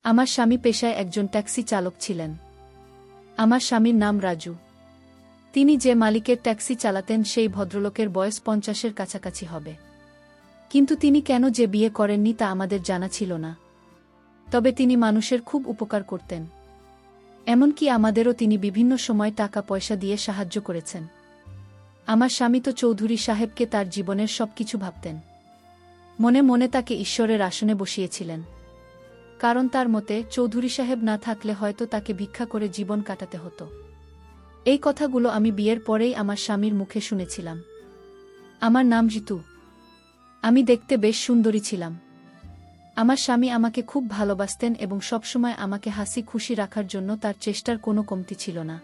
আমার স্বামী পেশায় একজন ট্যাক্সি চালক ছিলেন। আমার স্বামীর নাম রাজু। তিনি যে মালিকের ট্যাক্সি চালাতেন সেই ভদ্রলোকের বয়স ৫০-এর কাছাকাছি হবে। কিন্তু তিনি কেন যে বিয়ে করেননি তা আমাদের জানা ছিল না। তবে তিনি মানুষের খুব উপকার করতেন। এমনকি আমাদেরও তিনি বিভিন্ন সময় টাকা পয়সা দিয়ে সাহায্য করেছেন। আমার স্বামী তো চৌধুরী সাহেবকে তার জীবনের সবকিছু ভাবতেন। মনে মনে তাকে ঈশ্বরের আসনে বসিয়েছিলেন। কারণ তার মতে চৌধুরী সাহেব না থাকলে হয়তো তাকে ভিক্ষা করে জীবন কাটাতে হতো। এই কথাগুলো আমি বিয়ের পরেই আমার স্বামীর মুখে শুনেছিলাম। আমার নাম ঋতু। আমি দেখতে বেশ সুন্দরী ছিলাম। আমার স্বামী আমাকে খুব ভালোবাসতেন এবং সবসময় আমাকে হাসি খুশি রাখার জন্য তার চেষ্টার কোনো কমতি ছিল না।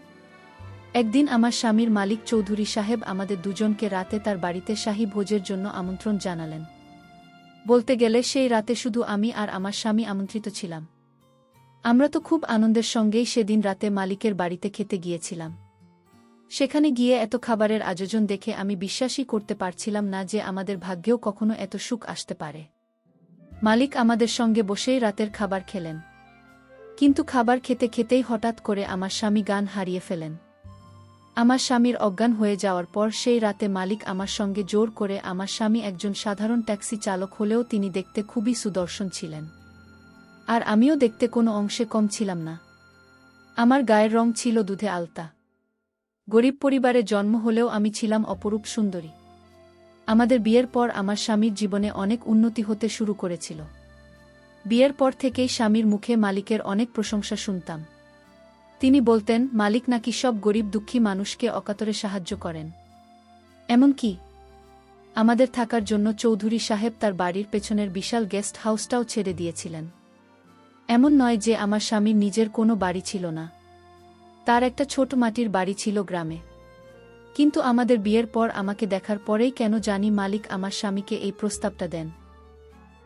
একদিন আমার স্বামীর মালিক চৌধুরী সাহেব আমাদের দুজনকে রাতে তার বাড়িতে শাহী ভোজের জন্য আমন্ত্রণ জানালেন। বলতে গেলে সেই রাতে শুধু আমি আর আমার স্বামী আমন্ত্রিত ছিলাম। আমরা তো খুব আনন্দের সঙ্গেই সেদিন রাতে মালিকের বাড়িতে খেতে গিয়েছিলাম। সেখানে গিয়ে এত খাবারের আয়োজন দেখে আমি বিশ্বাসই করতে পারছিলাম না যে আমাদের ভাগ্যেও কখনো এত সুখ আসতে পারে। মালিক আমাদের সঙ্গে বসেই রাতের খাবার খেলেন। কিন্তু খাবার খেতে খেতেই হঠাৎ করে আমার স্বামী জ্ঞান হারিয়ে ফেলেন। আমার স্বামীর অজ্ঞান হয়ে যাওয়ার পর সেই রাতে মালিক আমার সঙ্গে জোর করে আমার স্বামী একজন সাধারণ ট্যাক্সি চালক হলেও তিনি দেখতে খুবই সুদর্শন ছিলেন। আর আমিও দেখতে কোনো অংশে কম ছিলাম না। আমার গায়ের রং ছিল দুধে আলতা। গরিব পরিবারে জন্ম হলেও আমি ছিলাম অপরূপ সুন্দরী। আমাদের বিয়ের পর আমার স্বামীর জীবনে অনেক উন্নতি হতে শুরু করেছিল। বিয়ের পর থেকেই স্বামীর মুখে মালিকের অনেক প্রশংসা শুনতাম। তিনি বলতেন মালিক নাকি সব গরিব দুঃখী মানুষকে অকাতরে সাহায্য করেন। এমনকি আমাদের থাকার জন্য চৌধুরী সাহেব তার বাড়ির পেছনের বিশাল গেস্ট হাউসটাও ছেড়ে দিয়েছিলেন। এমন নয় যে আমার স্বামীর নিজের কোনো বাড়ি ছিল না। তার একটা ছোট মাটির বাড়ি ছিল গ্রামে। কিন্তু আমাদের বিয়ের পর আমাকে দেখার পরেই কেন জানি মালিক আমার স্বামীকে এই প্রস্তাবটা দেন।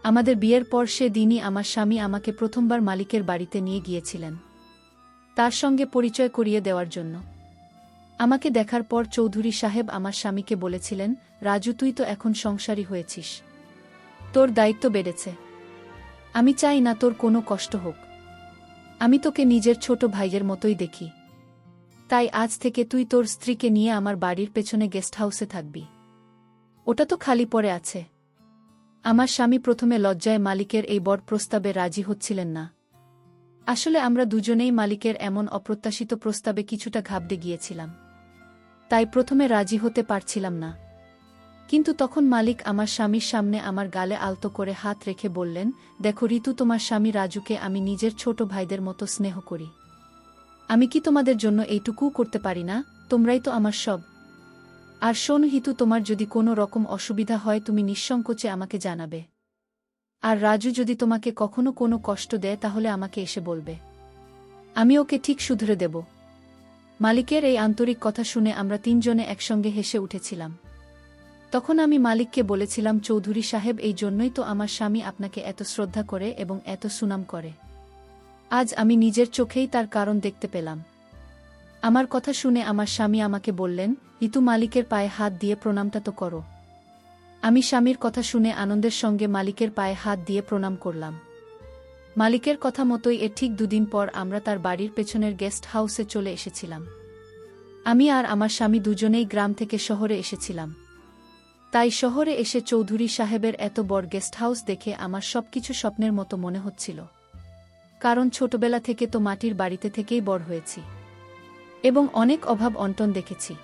আমাদের বিয়ের পর সে দিনই আমার স্বামী আমাকে প্রথমবার মালিকের বাড়িতে নিয়ে গিয়েছিলেন তার সঙ্গে পরিচয় করিয়ে দেওয়ার জন্য। আমাকে দেখার পর চৌধুরী সাহেব আমার স্বামীকে বলেছিলেন, রাজু তুই তো এখন সংসারী হয়েছিস, তোর দায়িত্ব বেড়েছে। আমি চাই না তোর কোনো কষ্ট হোক। আমি তোকে নিজের ছোট ভাইয়ের মতোই দেখি। তাই আজ থেকে তুই তোর স্ত্রীকে নিয়ে আমার বাড়ির পেছনে গেস্ট হাউসে থাকবি। ওটা তো খালি পড়ে আছে। আমার স্বামী প্রথমে লজ্জায় মালিকের এই বড় প্রস্তাবে রাজি হচ্ছিলেন না। আসলে আমরা দুজনেই মালিকের এমন অপ্রত্যাশিত প্রস্তাবে কিছুটা ঘাবড়ে গিয়েছিলাম। তাই প্রথমে রাজি হতে পারছিলাম না। কিন্তু তখন মালিক আমার স্বামীর সামনে আমার গালে আলতো করে হাত রেখে বললেন, দেখো ঋতু, তোমার স্বামী রাজুকে আমি নিজের ছোট ভাইদের মতো স্নেহ করি। আমি কি তোমাদের জন্য এইটুকুও করতে পারি না? তোমরাই তো আমার সব। আর শোন হিতু, তোমার যদি কোনো রকম অসুবিধা হয় তুমি নিঃসংকোচে আমাকে জানাবে। আর রাজু যদি তোমাকে কখনো কোনো কষ্ট দেয় তাহলে আমাকে এসে বলবে। আমি ওকে ঠিক শুধরে দেব। মালিকের এই আন্তরিক কথা শুনে আমরা তিনজনে একসঙ্গে হেসে উঠেছিলাম। তখন আমি মালিককে বলেছিলাম, চৌধুরী সাহেব, এই জন্যই তো আমার স্বামী আপনাকে এত শ্রদ্ধা করে এবং এত সুনাম করে। আজ আমি নিজের চোখেই তার কারণ দেখতে পেলাম। আমার কথা শুনে আমার স্বামী আমাকে বললেন, ঋতু, মালিকের পায়ে হাত দিয়ে প্রণামটা তো করো। আমি স্বামীর কথা শুনে আনন্দের সঙ্গে মালিকের পায়ে হাত দিয়ে প্রণাম করলাম। মালিকের কথা মতোই এর ঠিক দুদিন পর আমরা তার বাড়ির পেছনের গেস্ট হাউসে চলে এসেছিলাম। আমি আর আমার স্বামী দুজনেই গ্রাম থেকে শহরে এসেছিলাম। তাই শহরে এসে চৌধুরী সাহেবের এত বড় গেস্ট হাউস দেখে আমার সবকিছু স্বপ্নের মতো মনে হচ্ছিল। কারণ ছোটবেলা থেকে তো মাটির বাড়িতে থেকেই বড় হয়েছি এবং অনেক অভাব অনটন দেখেছি।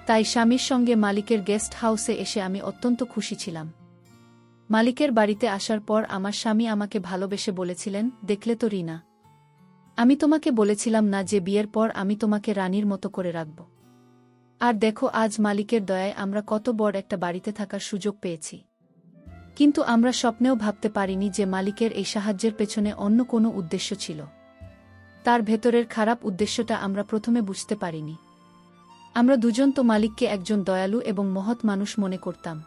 তাই স্বামীর সঙ্গে মালিকের গেস্ট হাউসে এসে আমি অত্যন্ত খুশি ছিলাম। মালিকের বাড়িতে আসার পর আমার স্বামী আমাকে ভালোবেসে বলেছিলেন, দেখলে তো রিনা, আমি তোমাকে বলেছিলাম না যে বিয়ের পর আমি তোমাকে রানীর মতো করে রাখব। আর দেখো আজ মালিকের দয়ায় আমরা কত বড় একটা বাড়িতে থাকার সুযোগ পেয়েছি। কিন্তু আমরা স্বপ্নেও ভাবতে পারিনি যে মালিকের এই সাহায্যের পেছনে অন্য কোনো উদ্দেশ্য ছিল। তার ভেতরের খারাপ উদ্দেশ্যটা আমরা প্রথমে বুঝতে পারিনি। আমরা দুজন তো মালিককে একজন দয়ালু এবং মহৎ মানুষ মনে করতাম।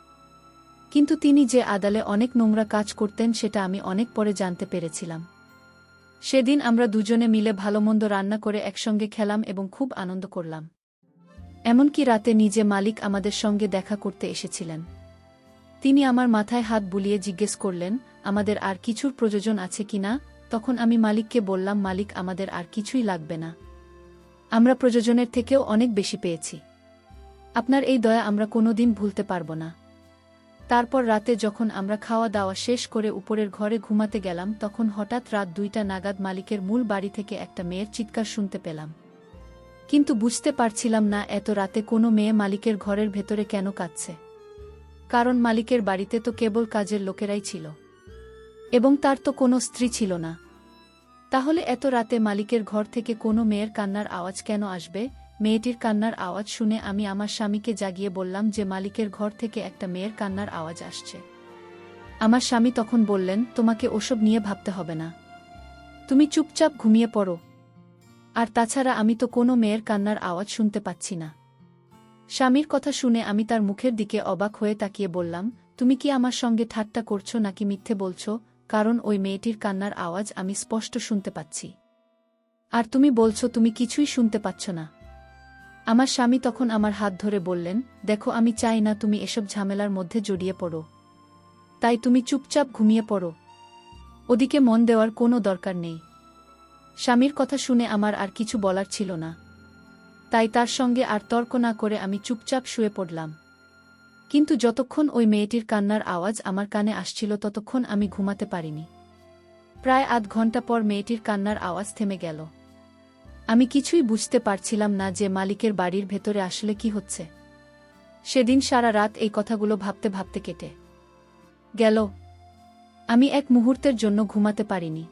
কিন্তু তিনি যে আদালে অনেক নোংরা কাজ করতেন সেটা আমি অনেক পরে জানতে পেরেছিলাম। সেদিন আমরা দুজনে মিলে ভালোমন্দ রান্না করে একসঙ্গে খেলাম এবং খুব আনন্দ করলাম। এমনকি রাতে নিজে মালিক আমাদের সঙ্গে দেখা করতে এসেছিলেন। তিনি আমার মাথায় হাত বুলিয়ে জিজ্ঞেস করলেন, আমাদের আর কিছুর প্রয়োজন আছে কিনা? তখন আমি মালিককে বললাম, মালিক, আমাদের আর কিছুই লাগবে না। আমরা প্রয়োজনের থেকেও অনেক বেশি পেয়েছি। আপনার এই দয়া আমরা কোনোদিন ভুলতে পারব না। তারপর রাতে যখন আমরা খাওয়া দাওয়া শেষ করে উপরের ঘরে ঘুমাতে গেলাম, তখন হঠাৎ রাত 2টা নাগাদ মালিকের মূল বাড়ি থেকে একটা মেয়ের চিৎকার শুনতে পেলাম। কিন্তু বুঝতে পারছিলাম না এত রাতে কোনো মেয়ে মালিকের ঘরের ভেতরে কেন কাঁদছে। কারণ মালিকের বাড়িতে তো কেবল কাজের লোকেরাই ছিল, এবং তার তো কোনো স্ত্রী ছিল না। তাহলে এত রাতে মালিকের ঘর থেকে কোনো মেয়ের কান্নার আওয়াজ কেন আসবে? মেয়েটির কান্নার আওয়াজ শুনে আমি আমার স্বামীকে জাগিয়ে বললাম যে মালিকের ঘর থেকে একটা মেয়ের কান্নার আওয়াজ আসছে। আমার স্বামী তখন বললেন, তোমাকে ওসব নিয়ে ভাবতে হবে না, তুমি চুপচাপ ঘুমিয়ে পড়ো। আর তাছাড়া আমি তো কোনো মেয়ের কান্নার আওয়াজ শুনতে পাচ্ছি না। স্বামীর কথা শুনে আমি তার মুখের দিকে অবাক হয়ে তাকিয়ে বললাম, তুমি কি আমার সঙ্গে ঠাট্টা করছো নাকি মিথ্যে বলছো? কারণ ওই মেয়েটির কান্নার আওয়াজ আমি স্পষ্ট শুনতে পাচ্ছি, আর তুমি বলছো তুমি কিছুই শুনতে পাচ্ছ না। আমার স্বামী তখন আমার হাত ধরে বললেন, দেখো, আমি চাই না তুমি এসব ঝামেলার মধ্যে জড়িয়ে পড়ো, তাই তুমি চুপচাপ ঘুমিয়ে পড়ো, ওদিকে মন দেওয়ার কোনো দরকার নেই। স্বামীর কথা শুনে আমার আর কিছু বলার ছিল না, তাই তার সঙ্গে আর তর্ক না করে আমি চুপচাপ শুয়ে পড়লাম। কিন্তু যতক্ষণ ওই মেয়েটির কান্নার আওয়াজ আমার কানে আসছিল ততক্ষণ আমি ঘুমাতে পারিনি। প্রায় আধ ঘন্টা পর মেয়েটির কান্নার আওয়াজ থেমে গেল। আমি কিছুই বুঝতে পারছিলাম না যে মালিকের বাড়ির ভেতরে আসলে কি হচ্ছে। সেদিন সারা রাত এই কথাগুলো ভাবতে ভাবতে কেটে গেল। আমি এক মুহূর্তের জন্য ঘুমাতে পারিনি।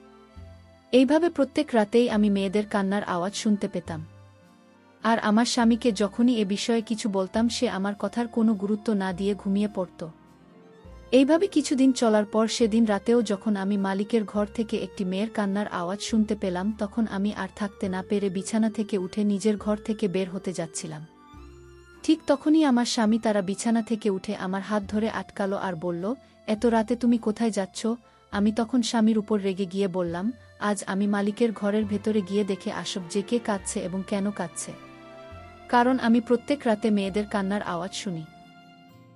এইভাবে প্রত্যেক রাতেই আমি মেয়েদের কান্নার আওয়াজ শুনতে পেতাম। আর আমার স্বামীকে যখনই এ বিষয়ে কিছু বলতাম সে আমার কথার কোনো গুরুত্ব না দিয়ে ঘুমিয়ে পড়ত। এইভাবে কিছুদিন চলার পর সেদিন রাতেও যখন আমি মালিকের ঘর থেকে একটি মেয়ের কান্নার আওয়াজ শুনতে পেলাম, তখন আমি আর থাকতে না পেরে বিছানা থেকে উঠে নিজের ঘর থেকে বের হতে যাচ্ছিলাম। ঠিক তখনই আমার স্বামী তারা বিছানা থেকে উঠে আমার হাত ধরে আটকালো আর বলল, এত রাতে তুমি কোথায় যাচ্ছ? আমি তখন স্বামীর উপর রেগে গিয়ে বললাম, আজ আমি মালিকের ঘরের ভেতরে গিয়ে দেখে আসব যে কে কাঁদছে এবং কেন কাঁদছে। কারণ আমি প্রত্যেক রাতে মেয়েদের কান্নার আওয়াজ শুনি,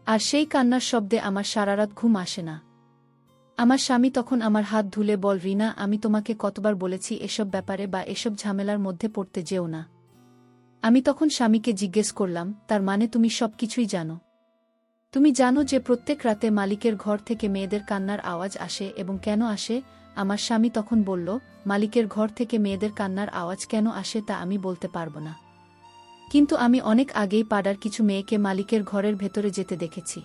আর সেই কান্নার শব্দে আমার সারারাত ঘুম আসে না। আমার স্বামী তখন আমার হাত ধুলে বল, রিনা, আমি তোমাকে কতবার বলেছি এসব ব্যাপারে বা এসব ঝামেলার মধ্যে পড়তে যেও না। আমি তখন স্বামীকে জিজ্ঞেস করলাম, তার মানে তুমি সব কিছুই জানো? তুমি জানো যে প্রত্যেক রাতে মালিকের ঘর থেকে মেয়েদের কান্নার আওয়াজ আসে এবং কেন আসে? আমার স্বামী তখন বলল, মালিকের ঘর থেকে মেয়েদের কান্নার আওয়াজ কেন আসে তা আমি বলতে পারব না, কিন্তু আমি অনেক আগেই পাড়ার কিছু মেয়েকে মালিকের ঘরের ভেতরে যেতে দেখেছি।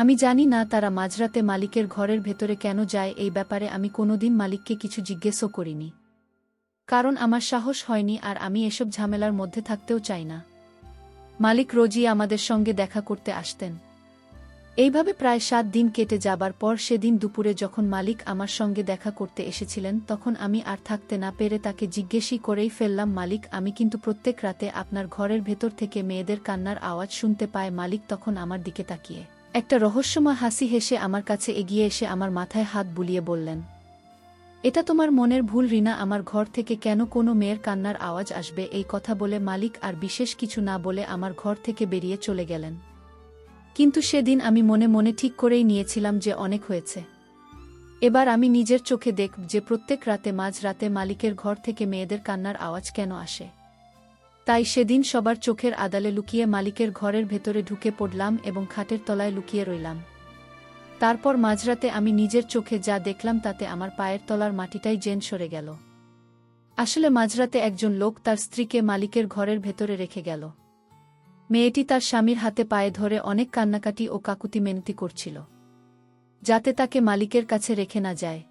আমি জানি না তারা মাঝরাতে মালিকের ঘরের ভেতরে কেন যায়। এই ব্যাপারে আমি কোনোদিন মালিককে কিছু জিজ্ঞেসও করিনি, কারণ আমার সাহস হয়নি আর আমি এসব ঝামেলার মধ্যে থাকতেও চাই না। মালিক রোজই আমাদের সঙ্গে দেখা করতে আসতেন। এইভাবে প্রায় 7 দিন কেটে যাবার পর সেদিন দুপুরে যখন মালিক আমার সঙ্গে দেখা করতে এসেছিলেন, তখন আমি আর থাকতে না পেরে তাকে জিজ্ঞেসই করেই ফেললাম, মালিক, আমি কিন্তু প্রত্যেক রাতে আপনার ঘরের ভেতর থেকে মেয়েদের কান্নার আওয়াজ শুনতে পাই। মালিক তখন আমার দিকে তাকিয়ে একটা রহস্যময় হাসি হেসে আমার কাছে এগিয়ে এসে আমার মাথায় হাত বুলিয়ে বললেন, এটা তোমার মনের ভুল রিনা, আমার ঘর থেকে কেন কোনো মেয়ের কান্নার আওয়াজ আসবে? এই কথা বলে মালিক আর বিশেষ কিছু না বলে আমার ঘর থেকে বেরিয়ে চলে গেলেন। কিন্তু সেদিন আমি মনে মনে ঠিক করেই নিয়েছিলাম যে অনেক হয়েছে। এবার আমি নিজের চোখে দেখব যে প্রত্যেক রাতে মাঝ রাতে মালিকের ঘর থেকে মেয়েদের কান্নার আওয়াজ কেন আসে। তাই সেদিন সবার চোখের আড়ালে লুকিয়ে মালিকের ঘরের ভেতরে ঢুকে পড়লাম এবং খাটের তলায় লুকিয়ে রইলাম। তারপর মাঝরাতে আমি নিজের চোখে যা দেখলাম তাতে আমার পায়ের তলার মাটিটাই যেন সরে গেল। আসলে মাঝরাতে একজন লোক তার স্ত্রীকে মালিকের ঘরের ভেতরে রেখে গেল। মেয়েটি তার স্বামীর হাতে পায়ে ধরে অনেক কান্নাকাটি ও কাকুতি মিনতি করছিল, যাতে তাকে মালিকের কাছে রেখে না যায়।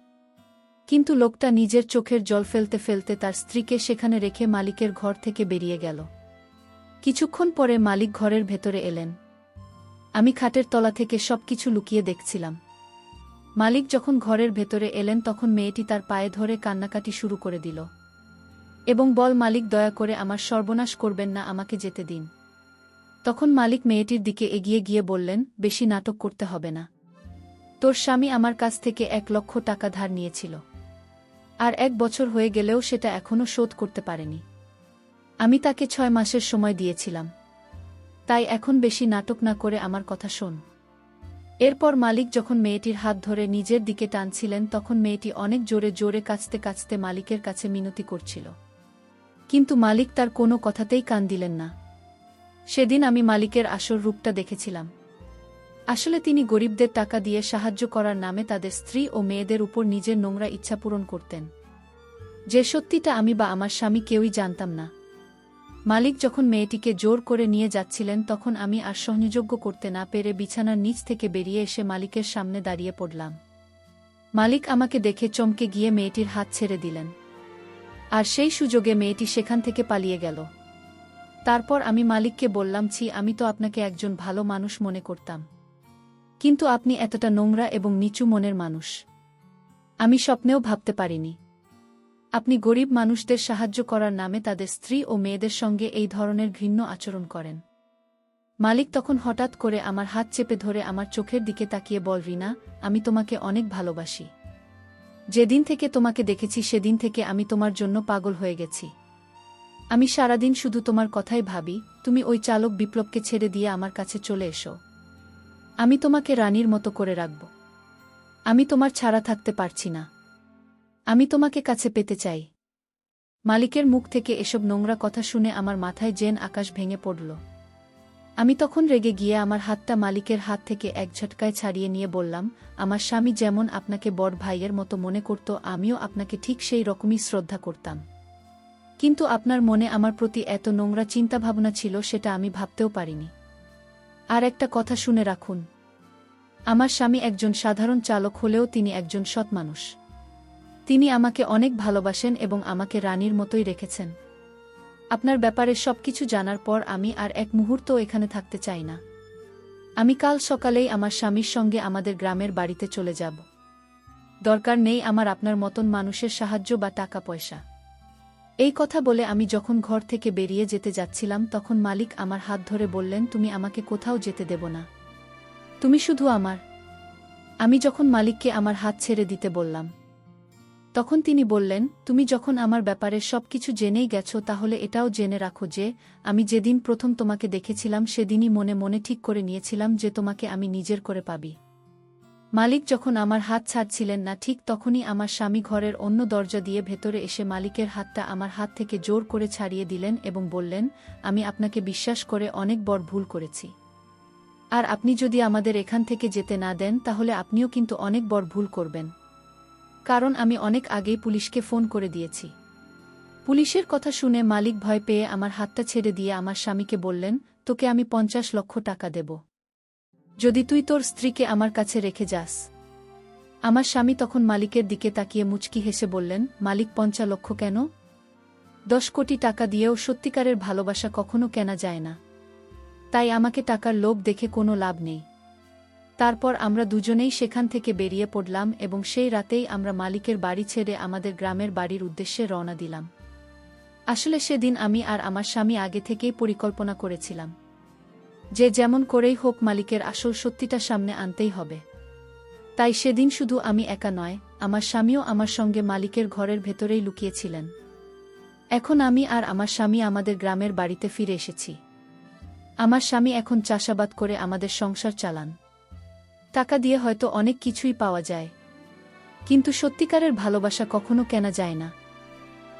কিন্তু লোকটা নিজের চোখের জল ফেলতে ফেলতে তার স্ত্রীকে সেখানে রেখে মালিকের ঘর থেকে বেরিয়ে গেল। কিছুক্ষণ পরে মালিক ঘরের ভেতরে এলেন। আমি খাটের তলা থেকে সবকিছু লুকিয়ে দেখছিলাম। মালিক যখন ঘরের ভেতরে এলেন তখন মেয়েটি তার পায়ে ধরে কান্নাকাটি শুরু করে দিল এবং বল, মালিক, দয়া করে আমার সর্বনাশ করবেন না, আমাকে যেতে দিন। তখন মালিক মেয়েটির দিকে এগিয়ে গিয়ে বললেন, বেশি নাটক করতে হবে না। তোর স্বামী আমার কাছ থেকে 1 লক্ষ টাকা ধার নিয়েছিল, আর 1 বছর হয়ে গেলেও সেটা এখনো শোধ করতে পারেনি। আমি তাকে 6 মাসের সময় দিয়েছিলাম। তাই এখন বেশি নাটক না করে আমার কথা শোন। এরপর মালিক যখন মেয়েটির হাত ধরে নিজের দিকে টানছিলেন তখন মেয়েটি অনেক জোরে জোরে কাঁচতে কাঁচতে মালিকের কাছে মিনতি করছিল। কিন্তু মালিক তার কোনো কথাতেই কান দিলেন না। সেদিন আমি মালিকের আসল রূপটা দেখেছিলাম। আসলে তিনি গরিবদের টাকা দিয়ে সাহায্য করার নামে তাদের স্ত্রী ও মেয়েদের উপর নিজের নোংরা ইচ্ছা পূরণ করতেন, যে সত্যিটা আমি বা আমার স্বামী কেউই জানতাম না। মালিক যখন মেয়েটিকে জোর করে নিয়ে যাচ্ছিলেন তখন আমি আর সহ্যযোগ্য করতে না পেরে বিছানার নিচ থেকে বেরিয়ে এসে মালিকের সামনে দাঁড়িয়ে পড়লাম। মালিক আমাকে দেখে চমকে গিয়ে মেয়েটির হাত ছেড়ে দিলেন, আর সেই সুযোগে মেয়েটি সেখান থেকে পালিয়ে গেল। তারপর আমি মালিককে বললাম, ছি, আমি তো আপনাকে একজন ভালো মানুষ মনে করতাম, কিন্তু আপনি এতটা নোংরা এবং নিচু মনের মানুষ আমি স্বপ্নেও ভাবতে পারিনি। আপনি গরিব মানুষদের সাহায্য করার নামে তাদের স্ত্রী ও মেয়েদের সঙ্গে এই ধরনের ঘৃণ্য আচরণ করেন। মালিক তখন হঠাৎ করে আমার হাত চেপে ধরে আমার চোখের দিকে তাকিয়ে বল, রিনা, আমি তোমাকে অনেক ভালোবাসি। যেদিন থেকে তোমাকে দেখেছি সেদিন থেকে আমি তোমার জন্য পাগল হয়ে গেছি। আমি সারাদিন শুধু তোমার কথাই ভাবি। তুমি ওই চালক বিপ্লবকে ছেড়ে দিয়ে আমার কাছে চলে এসো। আমি তোমাকে রানীর মতো করে রাখব। আমি তোমার ছাড়া থাকতে পারছি না। আমি তোমাকে কাছে পেতে চাই। মালিকের মুখ থেকে এসব নোংরা কথা শুনে আমার মাথায় যেন আকাশ ভেঙে পড়ল। আমি তখন রেগে গিয়ে আমার হাতটা মালিকের হাত থেকে এক ঝটকায় ছাড়িয়ে নিয়ে বললাম, আমার স্বামী যেমন আপনাকে বড় ভাইয়ের মতো মনে করত, আমিও আপনাকে ঠিক সেই রকমই শ্রদ্ধা করতাম। কিন্তু আপনার মনে আমার প্রতি এত নোংরা চিন্তাভাবনা ছিল সেটা আমি ভাবতেও পারিনি। আর একটা কথা শুনে রাখুন, আমার স্বামী একজন সাধারণ চালক হলেও তিনি একজন সৎ মানুষ। তিনি আমাকে অনেক ভালোবাসেন এবং আমাকে রানীর মতোই রেখেছেন। আপনার ব্যাপারে সবকিছু জানার পর আমি আর এক মুহূর্তও এখানে থাকতে চাই না। আমি কাল সকালেই আমার স্বামীর সঙ্গে আমাদের গ্রামের বাড়িতে চলে যাব। দরকার নেই আমার আপনার মতন মানুষের সাহায্য বা টাকা পয়সা। এই কথা বলে আমি যখন ঘর থেকে বেরিয়ে যেতে যাচ্ছিলাম তখন মালিক আমার হাত ধরে বললেন, তুমি আমাকে কোথাও যেতে দেব না, তুমি শুধু আমার। আমি যখন মালিককে আমার হাত ছেড়ে দিতে বললাম তখন তিনি বললেন, তুমি যখন আমার ব্যাপারে সবকিছু জেনেই গেছো তাহলে এটাও জেনে রাখো যে আমি যেদিন প্রথম তোমাকে দেখেছিলাম সেদিনই মনে মনে ঠিক করে নিয়েছিলাম যে তোমাকে আমি নিজের করে পাবি। মালিক যখন আমার হাত ছাড়ছিলেন না ঠিক তখনই আমার স্বামী ঘরের অন্য দরজা দিয়ে ভেতরে এসে মালিকের হাতটা আমার হাত থেকে জোর করে ছাড়িয়ে দিলেন এবং বললেন, আমি আপনাকে বিশ্বাস করে অনেক বড় ভুল করেছি। আর আপনি যদি আমাদের এখান থেকে যেতে না দেন তাহলে আপনিও কিন্তু অনেক বড় ভুল করবেন, কারণ আমি অনেক আগেই পুলিশকে ফোন করে দিয়েছি। পুলিশের কথা শুনে মালিক ভয় পেয়ে আমার হাতটা ছেড়ে দিয়ে আমার স্বামীকে বললেন, তোকে আমি 50 লক্ষ টাকা দেব যদি তুই তোর স্ত্রীকে আমার কাছে রেখে যাস। আমার স্বামী তখন মালিকের দিকে তাকিয়ে মুচকি হেসে বললেন, মালিক 50 লক্ষ কেন? 10 কোটি টাকা দিয়েও সত্যিকারের ভালোবাসা কখনো কেনা যায় না। তাই আমাকে টাকার লোভ দেখে কোনো লাভ নেই। তারপর আমরা দুজনেই সেখান থেকে বেরিয়ে পড়লাম এবং সেই রাতেই আমরা মালিকের বাড়ি ছেড়ে আমাদের গ্রামের বাড়ির উদ্দেশ্যে রওনা দিলাম। আসলে সেদিন আমি আর আমার স্বামী আগে থেকেই পরিকল্পনা করেছিলাম যে যেমন করেই হোক মালিকের আসল সত্যিটা সামনে আনতেই হবে। তাই সেদিন শুধু আমি একা নয়, আমার স্বামীও আমার সঙ্গে মালিকের ঘরের ভেতরেই লুকিয়েছিলেন। এখন আমি আর আমার স্বামী আমাদের গ্রামের বাড়িতে ফিরে এসেছি। আমার স্বামী এখন চাষাবাদ করে আমাদের সংসার চালান। টাকা দিয়ে হয়তো অনেক কিছুই পাওয়া যায়, কিন্তু সত্যিকারের ভালোবাসা কখনো কেনা যায় না।